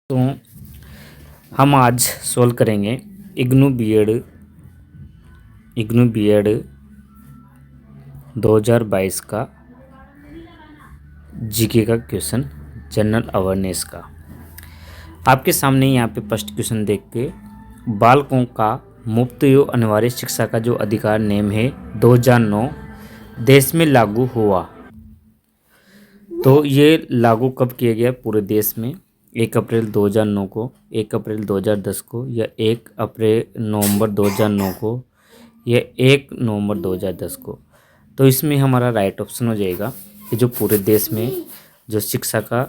तो हम आज सोल्व करेंगे इग्नू बीएड 2022 का जीके का क्वेश्चन, जनरल अवेयरनेस का। आपके सामने यहाँ पे फर्स्ट क्वेश्चन देख के, बालकों का मुफ्त एवं अनिवार्य शिक्षा का जो अधिकार नियम है 2009 देश में लागू हुआ। तो ये लागू कब किया गया पूरे देश में? 1 अप्रैल 2009 को, 1 अप्रैल 2010 को, या 1 अप्रैल नवंबर 2009 को, या 1 नवंबर 2010 को। तो इसमें हमारा राइट ऑप्शन हो जाएगा कि जो पूरे देश में जो शिक्षा का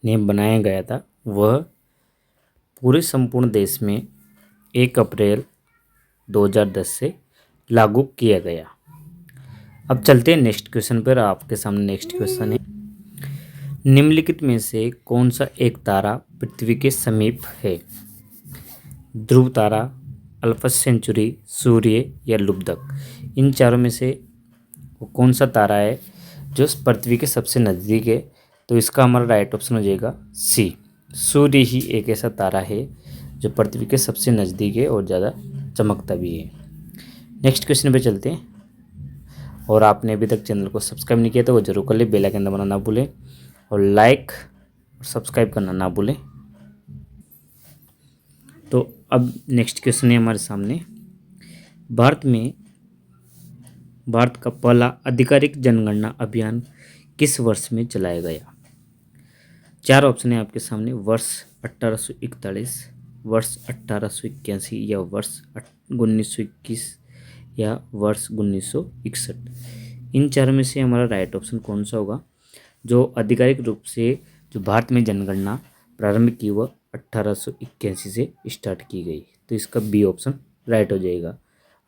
नियम बनाया गया था वह पूरे संपूर्ण देश में 1 अप्रैल 2010 से लागू किया गया। अब चलते हैं नेक्स्ट क्वेश्चन पर। आपके सामने नेक्स्ट क्वेश्चन है, निम्नलिखित में से कौन सा एक तारा पृथ्वी के समीप है? ध्रुव तारा, अल्फा सेंचुरी, सूर्य या लुब्धक। इन चारों में से वो कौन सा तारा है जो पृथ्वी के सबसे नज़दीक है? तो इसका हमारा राइट ऑप्शन हो जाएगा सी, सूर्य ही एक ऐसा तारा है जो पृथ्वी के सबसे नज़दीक है और ज़्यादा चमकता भी है। नेक्स्ट क्वेश्चन पे चलते हैं। और आपने अभी तक चैनल को सब्सक्राइब नहीं किया तो वो जरूर कर ले, बेल आइकन दबाना ना भूलें और लाइक और सब्सक्राइब करना ना भूलें। तो अब नेक्स्ट क्वेश्चन है हमारे सामने, भारत का पहला आधिकारिक जनगणना अभियान किस वर्ष में चलाया गया? 4 ऑप्शन है आपके सामने, वर्ष 1841, वर्ष 1881, या वर्ष 1921, या वर्ष 1961। इन चारों में से हमारा राइट ऑप्शन कौन सा होगा? जो आधिकारिक रूप से जो भारत में जनगणना प्रारंभ की वह 1881 से स्टार्ट की गई। तो इसका बी ऑप्शन राइट हो जाएगा।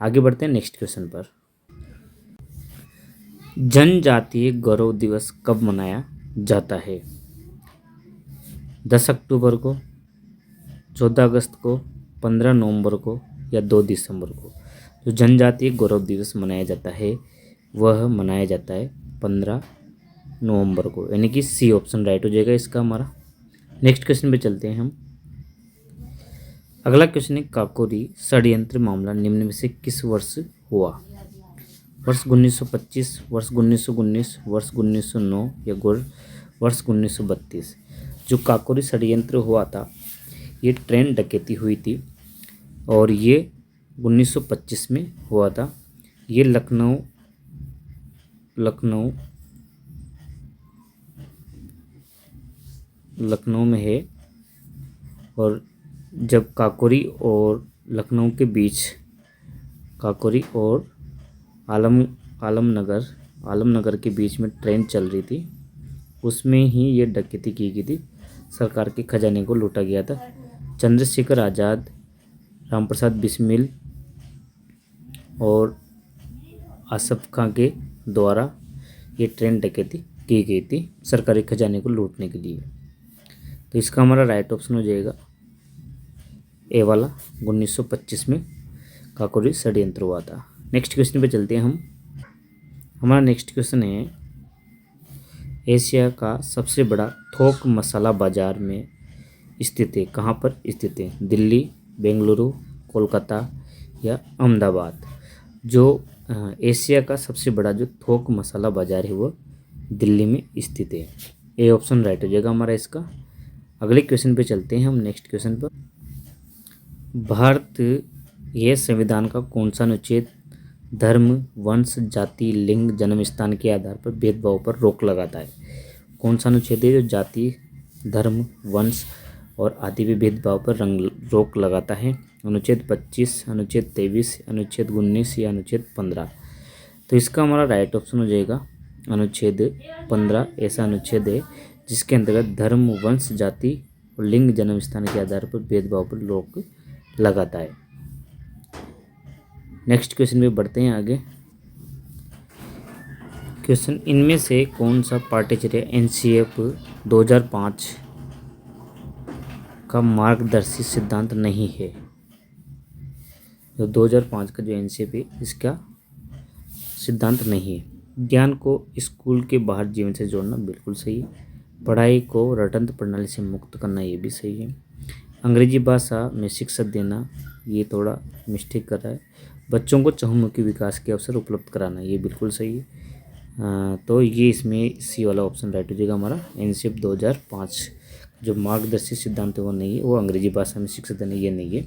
आगे बढ़ते हैं नेक्स्ट क्वेश्चन पर। जनजातीय गौरव दिवस कब मनाया जाता है? 10 अक्टूबर को, 14 अगस्त को, 15 नवंबर को, या 2 दिसंबर को। जो जनजातीय गौरव दिवस मनाया जाता है वह मनाया जाता है 15 नवंबर को, यानी कि सी ऑप्शन राइट हो जाएगा इसका हमारा। नेक्स्ट क्वेश्चन पे चलते हैं हम। अगला क्वेश्चन है, काकोरी षड्यंत्र मामला निम्न में से किस वर्ष हुआ? वर्ष 1925, वर्ष 1919, वर्ष 1909, या वर्ष 1932। जो काकोरी षड्यंत्र हुआ था ये ट्रेन डकैती हुई थी और ये 1925 में हुआ था। ये लखनऊ में है। और जब काकोरी और लखनऊ के बीच, काकोरी और आलमनगर के बीच में ट्रेन चल रही थी, उसमें ही ये डकैती की गई थी। सरकार के खजाने को लूटा गया था। चंद्रशेखर आज़ाद, रामप्रसाद बिस्मिल और आसफ खां के द्वारा ये ट्रेन डकैती की गई थी सरकारी खजाने को लूटने के लिए। तो इसका हमारा राइट ऑप्शन हो जाएगा ए वाला, 1925 में काकोरी षड्यंत्र हुआ था। नेक्स्ट क्वेश्चन पे चलते हैं हम। हमारा नेक्स्ट क्वेश्चन है, एशिया का सबसे बड़ा थोक मसाला बाजार में स्थित है, कहाँ पर स्थित है? दिल्ली, बेंगलुरु, कोलकाता, या अहमदाबाद। जो एशिया का सबसे बड़ा जो थोक मसाला बाजार है वो दिल्ली में स्थित है। ए ऑप्शन राइट हो जाएगा हमारा इसका। अगले क्वेश्चन पे चलते हैं हम। नेक्स्ट क्वेश्चन पर, भारत यह संविधान का कौन सा अनुच्छेद धर्म, वंश, जाति, लिंग, जन्म स्थान के आधार पर भेदभाव पर रोक लगाता है? कौन सा अनुच्छेद है जो जाति, धर्म, वंश और आदि पे भेदभाव पर रोक लगाता है? अनुच्छेद 25, अनुच्छेद 23, अनुच्छेद 19, या अनुच्छेद 15। तो इसका हमारा राइट ऑप्शन हो जाएगा अनुच्छेद 15। ऐसा अनुच्छेद है जिसके अंतर्गत धर्म, वंश, जाति और लिंग, जन्म स्थान के आधार पर भेदभाव पर रोक लगाता है। नेक्स्ट क्वेश्चन में बढ़ते हैं आगे। क्वेश्चन, इनमें से कौन सा पाठ्यचर्या एनसीएफ 2005 का मार्गदर्शी सिद्धांत नहीं है? जो 2005 का जो एनसीएफ है इसका सिद्धांत नहीं है। ज्ञान को स्कूल के बाहर जीवन से जोड़ना बिल्कुल सही है। पढ़ाई को रटंत प्रणाली से मुक्त करना, ये भी सही है। अंग्रेजी भाषा में शिक्षा देना, ये थोड़ा मिस्टेक कर रहा है। बच्चों को चहुमुखी विकास के अवसर उपलब्ध कराना, ये बिल्कुल सही है। तो ये इसमें सी वाला ऑप्शन राइट हो जाएगा हमारा। एनसीएफ 2005 जो मार्गदर्शी सिद्धांत है वो नहीं है, वो अंग्रेजी भाषा में शिक्षा देना ये नहीं है।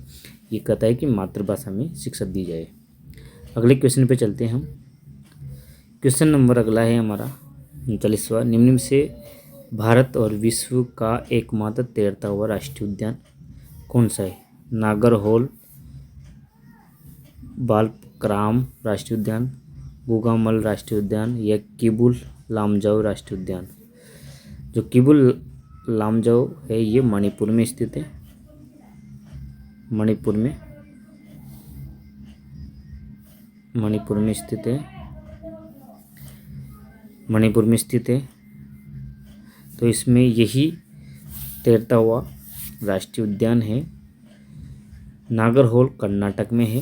ये कहता है कि मातृभाषा में शिक्षा दी जाए। अगले क्वेश्चन पे चलते हैं हम। क्वेश्चन नंबर अगला है हमारा 39वां। निम्न में से भारत और विश्व का एकमात्र तैरता हुआ राष्ट्रीय उद्यान कौन सा है? नागरहोल बालक्राम राष्ट्रीय उद्यान, गुगामल राष्ट्रीय उद्यान या किबुल लामजाओ राष्ट्रीय उद्यान। जो किबुल लामजाओ है ये मणिपुर में स्थित है। मणिपुर में स्थित है। तो इसमें यही तैरता हुआ राष्ट्रीय उद्यान है। नागरहोल कर्नाटक में है।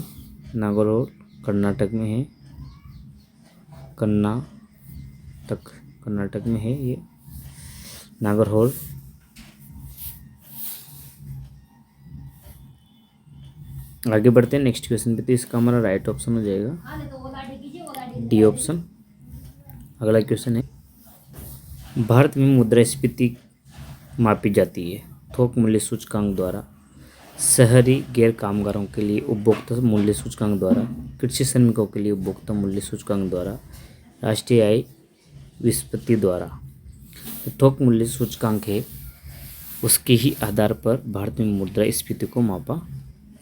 कर्नाटक में है ये नागरहोल। आगे बढ़ते हैं नेक्स्ट क्वेश्चन पे। तो इसका हमारा राइट ऑप्शन हो जाएगा डी ऑप्शन। अगला क्वेश्चन है, भारत में मुद्रास्फीति मापी जाती है थोक मूल्य सूचकांक द्वारा, शहरी गैर कामगारों के लिए उपभोक्ता मूल्य सूचकांक द्वारा, कृषि श्रमिकों के लिए उपभोक्ता मूल्य सूचकांक द्वारा, राष्ट्रीय आय विस्पत्ति द्वारा। तो थोक मूल्य सूचकांक है, उसके ही आधार पर भारत में मुद्रास्फीति को मापा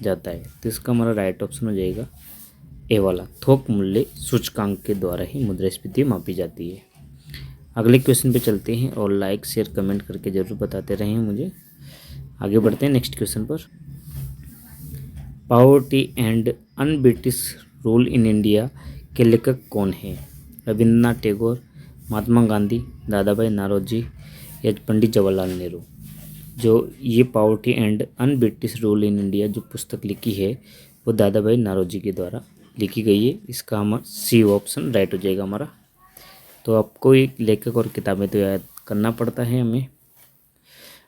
जाता है। तो इसका हमारा राइट ऑप्शन हो जाएगा ए वाला, थोक मूल्य सूचकांक के द्वारा ही मुद्रास्फीति मापी जाती है। अगले क्वेश्चन पे चलते हैं और लाइक शेयर कमेंट करके ज़रूर बताते रहें मुझे। आगे बढ़ते हैं नेक्स्ट क्वेश्चन पर। Poverty and un British rule in India के लेखक कौन है? रविंद्रनाथ टैगोर, महात्मा गांधी, दादा भाई नौरोजी या पंडित जवाहरलाल नेहरू। जो ये poverty and un British rule in India जो पुस्तक लिखी है वो दादा भाई नौरोजी के द्वारा लिखी गई है। इसका हमारा सी ऑप्शन राइट हो जाएगा हमारा। तो आपको एक लेखक और किताबें तो याद करना पड़ता है हमें।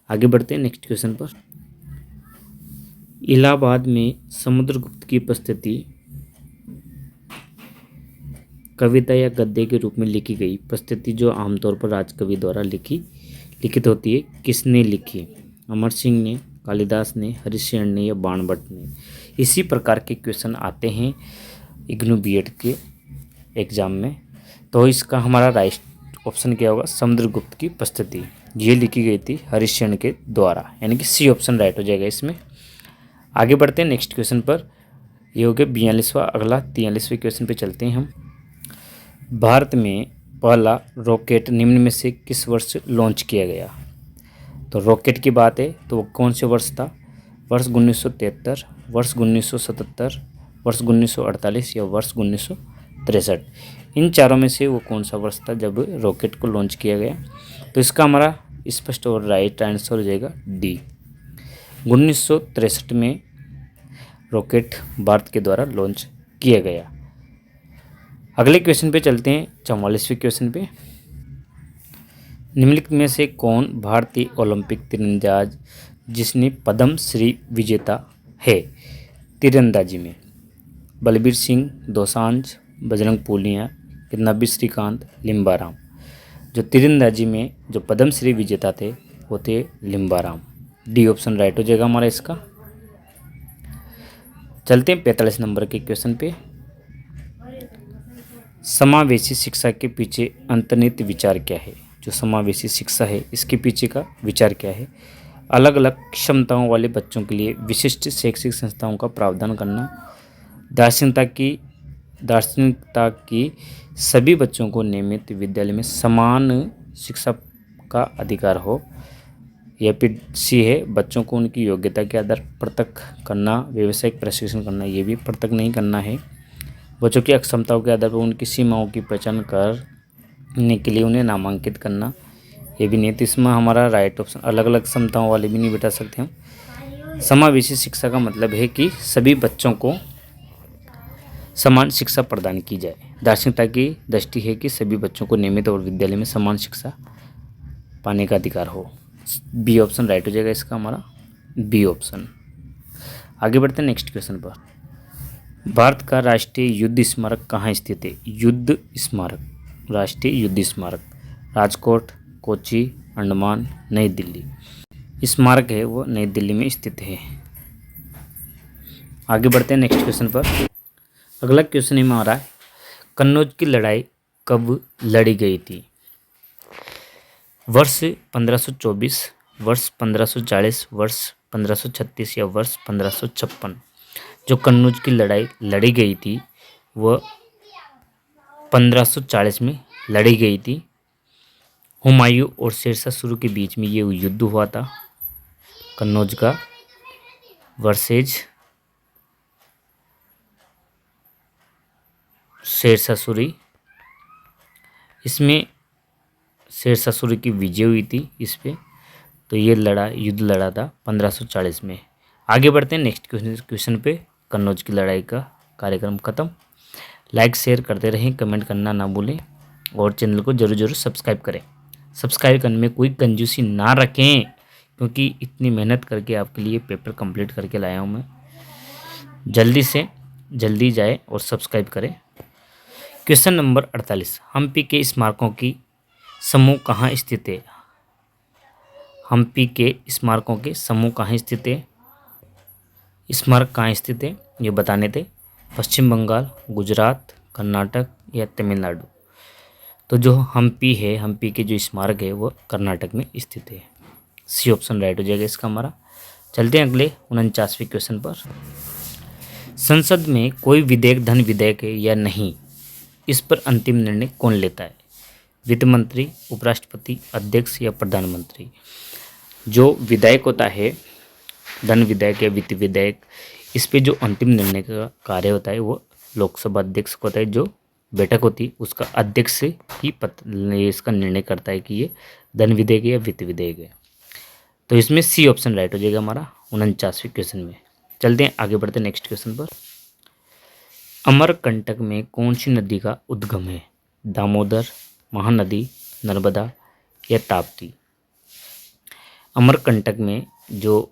आगे बढ़ते हैं नेक्स्ट क्वेश्चन पर। इलाहाबाद में समुद्रगुप्त की उपस्थिति कविता या गद्य के रूप में लिखी गई प्रस्तुति जो आमतौर पर राजकवि द्वारा लिखित होती है, किसने लिखी? अमर सिंह ने, कालिदास ने, हरिशचंद्र ने या बाणभट्ट ने। इसी प्रकार के क्वेश्चन आते हैं इग्नू बीएड के एग्जाम में। तो इसका हमारा राइट ऑप्शन क्या होगा? समुद्रगुप्त की प्रस्तुति ये लिखी गई थी हरिशचंद्र के द्वारा, यानी कि सी ऑप्शन राइट हो जाएगा इसमें। आगे बढ़ते हैं नेक्स्ट क्वेश्चन पर। ये हो गया 42वां। अगला 43वें क्वेश्चन पे चलते हैं हम। भारत में पहला रॉकेट निम्न में से किस वर्ष लॉन्च किया गया? तो रॉकेट की बात है तो वो कौन से वर्ष था? वर्ष 1973, वर्ष 1977, वर्ष 1948 या वर्ष 1963। इन चारों में से वो कौन सा वर्ष था जब रॉकेट को लॉन्च किया गया? तो इसका हमारा स्पष्ट और राइट आंसर हो जाएगा डी। 1963 में रॉकेट भारत के द्वारा लॉन्च किया गया। अगले क्वेश्चन पे चलते हैं 44वें क्वेश्चन पे। निम्नलिखित में से कौन भारतीय ओलंपिक तीरंदाज जिसने पद्म श्री विजेता है तीरंदाजी में? बलबीर सिंह दोसांझ, बजरंग पूनिया, किदम्बी श्रीकांत, लिम्बाराम। जो तीरंदाजी में जो पद्म श्री विजेता थे वो थे लिम्बाराम। डी ऑप्शन राइट हो जाएगा हमारा इसका। चलते हैं 45 नंबर के क्वेश्चन पे। समावेशी शिक्षा के पीछे अंतर्निहित विचार क्या है? जो समावेशी शिक्षा है इसके पीछे का विचार क्या है? अलग अलग क्षमताओं वाले बच्चों के लिए विशिष्ट शैक्षिक संस्थाओं का प्रावधान करना, दार्शनिकता की सभी बच्चों को नियमित विद्यालय में समान शिक्षा का अधिकार हो, या फिर सी है बच्चों को उनकी योग्यता के आधार पृथक करना, व्यावसायिक प्रशिक्षण करना, ये भी पृथक नहीं करना है। बच्चों की अक्षमताओं के आधार पर उनकी सीमाओं की पहचान करने के लिए उन्हें नामांकित करना, ये भी नहीं। तो इसमें हमारा राइट ऑप्शन अलग अलग क्षमताओं वाले भी नहीं बिठा सकते हम। समावेशी शिक्षा का मतलब है कि सभी बच्चों को समान शिक्षा प्रदान की जाए। दार्शनिकता की दृष्टि है कि सभी बच्चों को नियमित और विद्यालय में समान शिक्षा पाने का अधिकार हो। बी ऑप्शन राइट हो जाएगा इसका हमारा, बी ऑप्शन। आगे बढ़ते हैं नेक्स्ट क्वेश्चन पर। भारत का राष्ट्रीय युद्ध स्मारक कहाँ स्थित है? युद्ध स्मारक, राष्ट्रीय युद्ध स्मारक राजकोट, कोच्चि, अंडमान, नई दिल्ली। स्मारक है वो नई दिल्ली में स्थित है। आगे बढ़ते हैं नेक्स्ट क्वेश्चन पर। अगला क्वेश्चन में आ रहा है, कन्नौज की लड़ाई कब लड़ी गई थी? वर्ष 1524, वर्ष 1540, वर्ष 1536 या वर्ष 1556। जो कन्नौज की लड़ाई लड़ी गई थी वह 1540 में लड़ी गई थी। हुमायूं और शेरशाह सूरी के बीच में ये युद्ध हुआ था कन्नौज का वर्सेज शेरशाह सूरी। इसमें शेरशाह सूरी की विजय हुई थी इस पे, तो ये युद्ध लड़ा था 1540 में। आगे बढ़ते हैं नेक्स्ट क्वेश्चन पे। कन्नौज की लड़ाई का कार्यक्रम खत्म। लाइक शेयर करते रहें, कमेंट करना ना भूलें और चैनल को जरूर सब्सक्राइब करें। सब्सक्राइब करने में कोई कंजूसी ना रखें, क्योंकि इतनी मेहनत करके आपके लिए पेपर कंप्लीट करके लाया हूँ मैं। जल्दी से जल्दी जाए और सब्सक्राइब करें। क्वेश्चन नंबर 48, हम्पी के स्मारकों की समूह कहाँ स्थित है? हम्पी के स्मारकों के समूह कहाँ स्थित है? स्मारक कहाँ स्थित है ये बताने थे। पश्चिम बंगाल, गुजरात, कर्नाटक या तमिलनाडु। तो जो हम्पी है, हम्पी के जो स्मारक है वो कर्नाटक में स्थित है। सी ऑप्शन राइट हो जाएगा इसका हमारा। चलते हैं अगले 49वें क्वेश्चन पर। संसद में कोई विधेयक धन विधेयक है या नहीं, इस पर अंतिम निर्णय कौन लेता है? वित्त मंत्री, उपराष्ट्रपति, अध्यक्ष या प्रधानमंत्री। जो विधेयक होता है, धन विधेयक या वित्त विधेयक, इस पे जो अंतिम निर्णय का कार्य होता है वो लोकसभा अध्यक्ष को होता है। जो बैठक होती है उसका अध्यक्ष ही इसका निर्णय करता है कि ये धन विधेयक या वित्त विधेयक है। तो इसमें सी ऑप्शन राइट हो जाएगा हमारा 49वें क्वेश्चन में। चलते हैं आगे बढ़ते हैं नेक्स्ट क्वेश्चन पर। अमरकंटक में कौन सी नदी का उद्गम है? दामोदर, महानदी, नर्मदा या ताप्ती। अमरकंटक में जो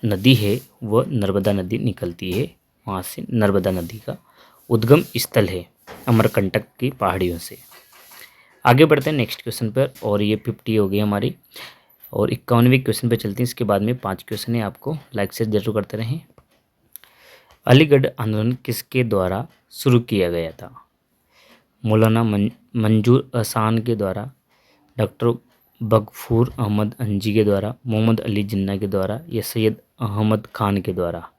नदी है वह नर्मदा नदी निकलती है। वहाँ से नर्मदा नदी का उद्गम स्थल है अमरकंटक की पहाड़ियों से। आगे बढ़ते हैं नेक्स्ट क्वेश्चन पर, और ये 50 हो गई हमारी। और 51वें क्वेश्चन पर चलते हैं। इसके बाद में 5 क्वेश्चन है, आपको लाइक शेयर जरूर करते रहें। अलीगढ़ आंदोलन किसके द्वारा शुरू किया गया था? मौलाना मंजूर अहसान के द्वारा, डॉक्टर गफूर अहमद अंजी के द्वारा, मोहम्मद अली जिन्ना के द्वारा या सैयद अहमद खान के द्वारा।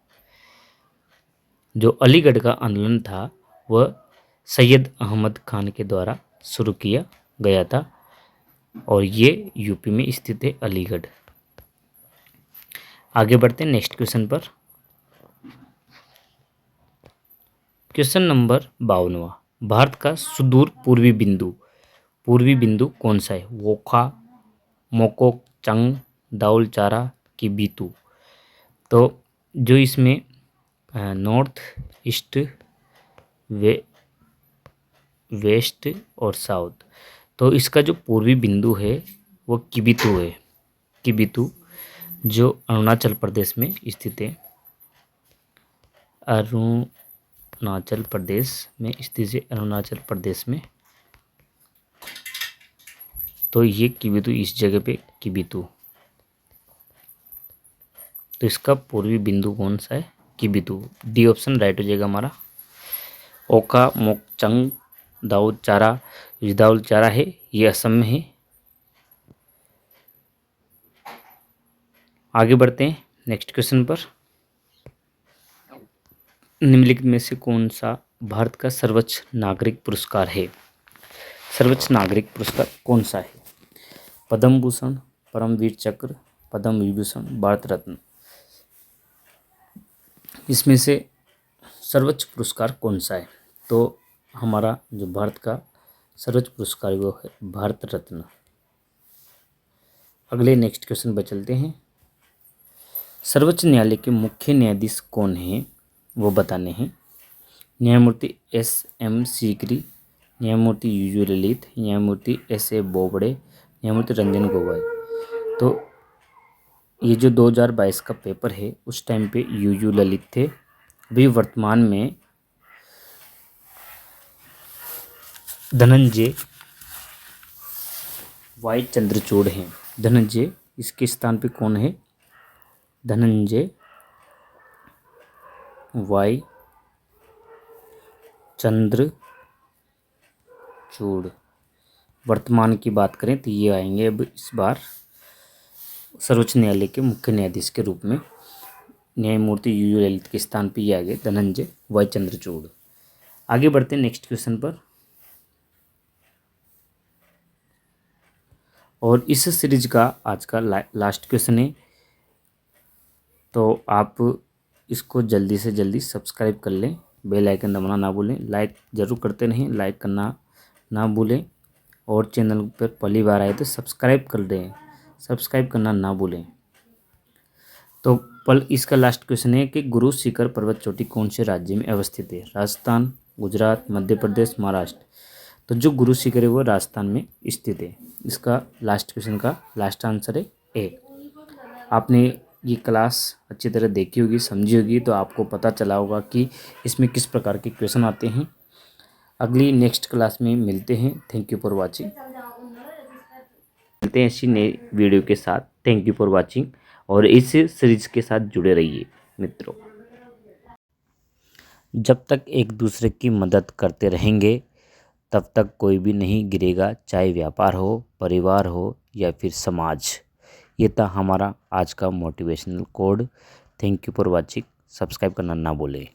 जो अलीगढ़ का आंदोलन था वह सैयद अहमद खान के द्वारा शुरू किया गया था, और ये यूपी में स्थित है अलीगढ़। आगे बढ़ते हैं नेक्स्ट क्वेश्चन पर। क्वेश्चन नंबर 52वां, भारत का सुदूर पूर्वी बिंदु कौन सा है? वोखा, मोकोकचंग, दाउल चारा की बीतू। तो जो इसमें नॉर्थ, ईस्ट, वेस्ट और साउथ, तो इसका जो पूर्वी बिंदु है वो किबितू है। किबितू जो अरुणाचल प्रदेश में स्थित है। अरुणाचल प्रदेश में स्थित है, अरुणाचल प्रदेश में। तो ये किबितू, इस जगह पे किबितू। तो इसका पूर्वी बिंदु कौन सा है? किबितू। डी ऑप्शन राइट हो जाएगा हमारा। ओखा, मोकचंग, दाऊद चारा, दाऊद चारा है ये असम में है। आगे बढ़ते हैं नेक्स्ट क्वेश्चन पर। निम्नलिखित में से कौन सा भारत का सर्वोच्च नागरिक पुरस्कार है? सर्वोच्च नागरिक पुरस्कार कौन सा है? पद्म भूषण, परमवीर चक्र, पद्म विभूषण, भारत रत्न। इसमें से सर्वोच्च पुरस्कार कौन सा है? तो हमारा जो भारत का सर्वोच्च पुरस्कार वो है भारत रत्न। अगले नेक्स्ट क्वेश्चन पर चलते हैं। सर्वोच्च न्यायालय के मुख्य न्यायाधीश कौन हैं वो बताने हैं। न्यायमूर्ति SM सीकरी, न्यायमूर्ति UU ललित, न्यायमूर्ति SA बोबड़े, न्यायमूर्ति रंजन गोगोई। तो ये जो 2022 का पेपर है उस टाइम पे यूयू ललित थे। अभी वर्तमान में धनंजय वाई चंद्रचूड़ हैं। धनंजय, इसके स्थान पे कौन है? धनंजय वाई चंद्रचूड़। वर्तमान की बात करें तो ये आएंगे अब इस बार सर्वोच्च न्यायालय के मुख्य न्यायाधीश के रूप में। न्यायमूर्ति यूयू ललित के स्थान पे ये आ गए धनंजय वाई चंद्रचूड़। आगे बढ़ते हैं नेक्स्ट क्वेश्चन पर। और इस सीरीज का आज का लास्ट क्वेश्चन है, तो आप इसको जल्दी से जल्दी सब्सक्राइब कर लें, बेल आइकन दबाना ना भूलें, लाइक ज़रूर करते रहें, लाइक करना ना भूलें, और चैनल पर पहली बार आए तो सब्सक्राइब कर दें, सब्सक्राइब करना ना भूलें। तो इसका लास्ट क्वेश्चन है कि गुरु शिखर पर्वत चोटी कौन से राज्य में अवस्थित है? राजस्थान, गुजरात, मध्य प्रदेश, महाराष्ट्र। तो जो गुरु शिखर है वो राजस्थान में स्थित है। इसका लास्ट क्वेश्चन का लास्ट आंसर है ए। आपने ये क्लास अच्छी तरह देखी होगी, समझी होगी, तो आपको पता चला होगा कि इसमें किस प्रकार के क्वेश्चन आते हैं। अगली नेक्स्ट क्लास में मिलते हैं। Thank you for watching. मिलते हैं ऐसी नई वीडियो के साथ। थैंक यू फॉर वाचिंग, और इस सीरीज के साथ जुड़े रहिए मित्रों। जब तक एक दूसरे की मदद करते रहेंगे तब तक कोई भी नहीं गिरेगा, चाहे व्यापार हो, परिवार हो या फिर समाज। ये था हमारा आज का motivational code. Thank you for watching. Subscribe करना ना भूलें।